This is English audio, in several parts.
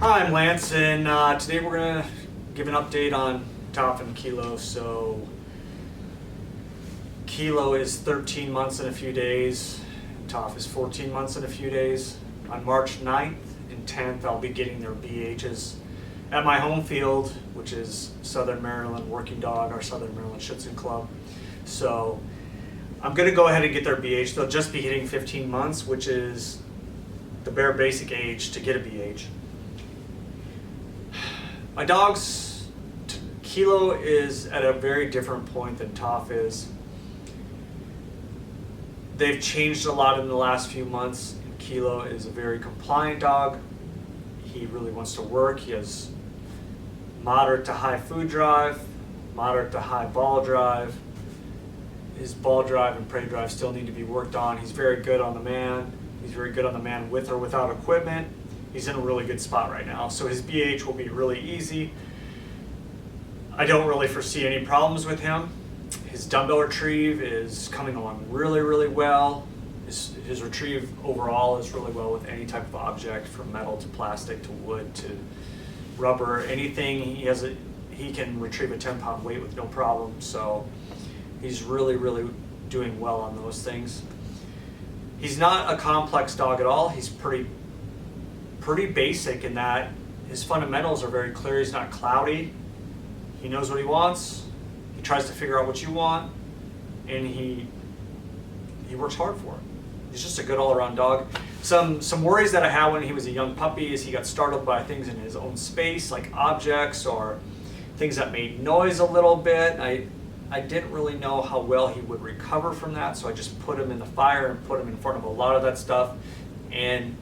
Hi, I'm Lance, and today we're going to give an update on Toph and Kilo. So, Kilo is 13 months and a few days, Toph is 14 months and a few days. On March 9th and 10th, I'll be getting their BHs at my home field, which is Southern Maryland Working Dog, our Southern Maryland Schützen Club. So, I'm going to go ahead and get their BH. They'll just be hitting 15 months, which is the bare basic age to get a BH. My dog's Kilo is at a very different point than Toph is. They've changed a lot in the last few months. Kilo is a very compliant dog. He really wants to work. He has moderate to high food drive, moderate to high ball drive. His ball drive and prey drive still need to be worked on. He's very good on the man. He's very good on the man with or without equipment. He's in a really good spot right now. So his BH will be really easy. I don't really foresee any problems with him. His dumbbell retrieve is coming along really, really well. His retrieve overall is really well with any type of object, from metal to plastic to wood to rubber. Anything, he can retrieve a 10-pound weight with no problem. So he's really, really doing well on those things. He's not a complex dog at all. He's pretty basic in that his fundamentals are very clear. He's not cloudy. He knows what he wants. He tries to figure out what you want, and he works hard for it. He's just a good all-around dog. Some worries that I had when he was a young puppy is he got startled by things in his own space, like objects or things that made noise a little bit. I didn't really know how well he would recover from that, so I just put him in the fire and put him in front of a lot of that stuff, and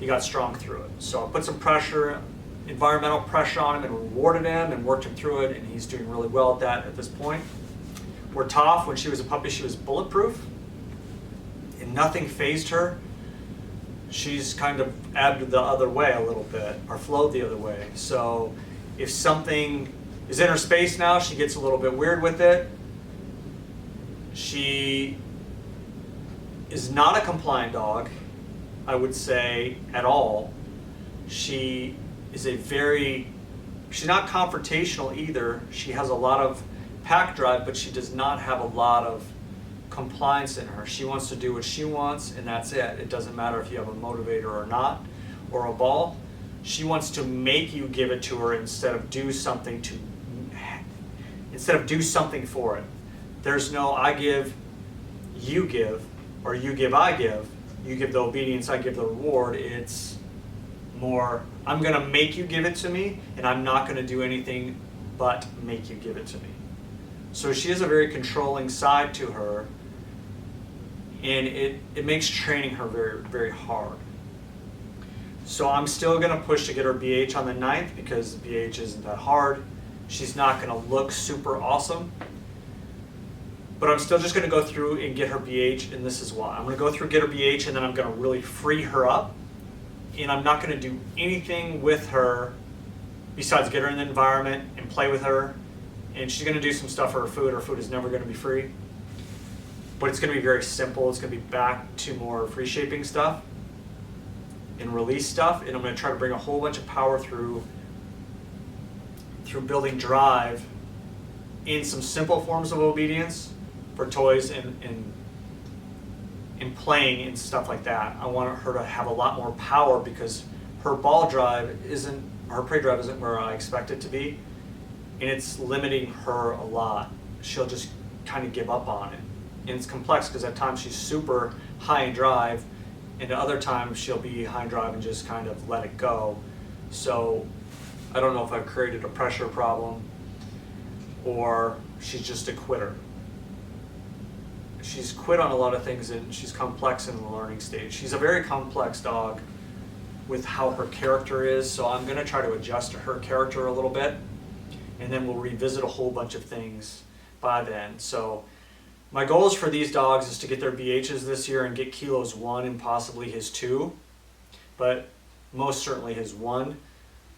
he got strong through it. So I put some pressure, environmental pressure on him, and rewarded him and worked him through it, and he's doing really well at that at this point. Where Toph, when she was a puppy, she was bulletproof, and nothing fazed her. She's kind of ebbed the other way a little bit, or flowed the other way. So if something is in her space now, she gets a little bit weird with it. She is not a compliant dog, I would say, at all. She's not confrontational either. She has a lot of pack drive, but she does not have a lot of compliance in her. She wants to do what she wants, and that's it. It doesn't matter if you have a motivator or not, or a ball. She wants to make you give it to her instead of do something for it. There's no I give, you give, or you give, I give. You give the obedience, I give the reward. It's more, I'm going to make you give it to me, and I'm not going to do anything but make you give it to me. So she has a very controlling side to her, and it makes training her very, very hard. So I'm still going to push to get her BH on the 9th because the BH isn't that hard. She's not going to look super awesome. But I'm still just going to go through and get her BH, and this is why. I'm going to go through, get her BH, and then I'm going to really free her up. And I'm not going to do anything with her besides get her in the environment and play with her. And she's going to do some stuff for her food. Her food is never going to be free. But it's going to be very simple. It's going to be back to more free shaping stuff and release stuff. And I'm going to try to bring a whole bunch of power through building drive in some simple forms of obedience for toys and playing and stuff like that. I want her to have a lot more power because her ball drive her prey drive isn't where I expect it to be, and it's limiting her a lot. She'll just kind of give up on it. And it's complex because at times she's super high in drive, and at other times she'll be high in drive and just kind of let it go. So I don't know if I've created a pressure problem or she's just a quitter. She's quit on a lot of things, and she's complex in the learning stage. She's a very complex dog with how her character is, so I'm going to try to adjust to her character a little bit, and then we'll revisit a whole bunch of things by then. So my goals for these dogs is to get their BHs this year and get Kilo's 1 and possibly his 2, but most certainly his 1.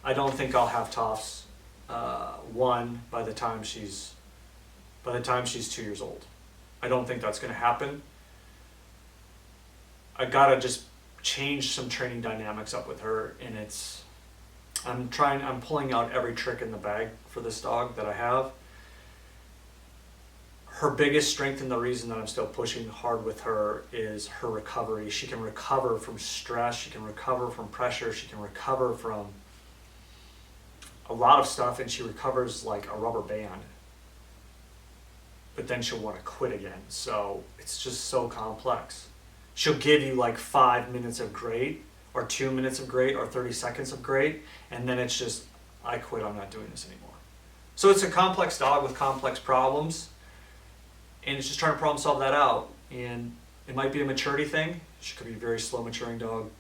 I don't think I'll have Toph's 1 by the time she's 2 years old. I don't think that's going to happen. I gotta just change some training dynamics up with her, and I'm pulling out every trick in the bag for this dog that I have. Her biggest strength and the reason that I'm still pushing hard with her is her recovery. She can recover from stress, she can recover from pressure, she can recover from a lot of stuff, and she recovers like a rubber band. But then she'll want to quit again. So it's just so complex. She'll give you like 5 minutes of great, or 2 minutes of great, or 30 seconds of great, and then it's just, I quit, I'm not doing this anymore. So it's a complex dog with complex problems, and it's just trying to problem solve that out. And it might be a maturity thing. She could be a very slow maturing dog.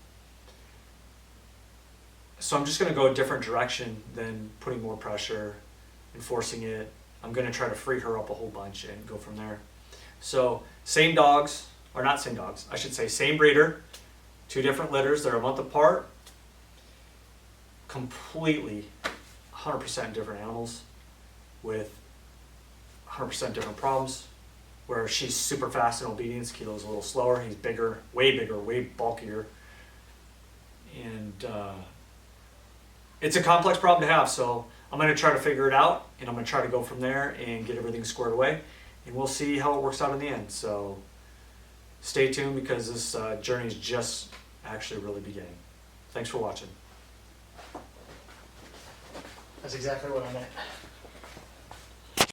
So I'm just going to go a different direction than putting more pressure and forcing it. I'm going to try to free her up a whole bunch and go from there. So same dogs, or not same dogs, I should say same breeder, 2 different litters. They're a month apart. Completely 100% different animals with 100% different problems. Where she's super fast in obedience, Kilo's a little slower. He's bigger, way bulkier. And it's a complex problem to have, so I'm going to try to figure it out, and I'm going to try to go from there and get everything squared away, and we'll see how it works out in the end. So stay tuned, because this journey is just actually really beginning. Thanks for watching. That's exactly what I meant.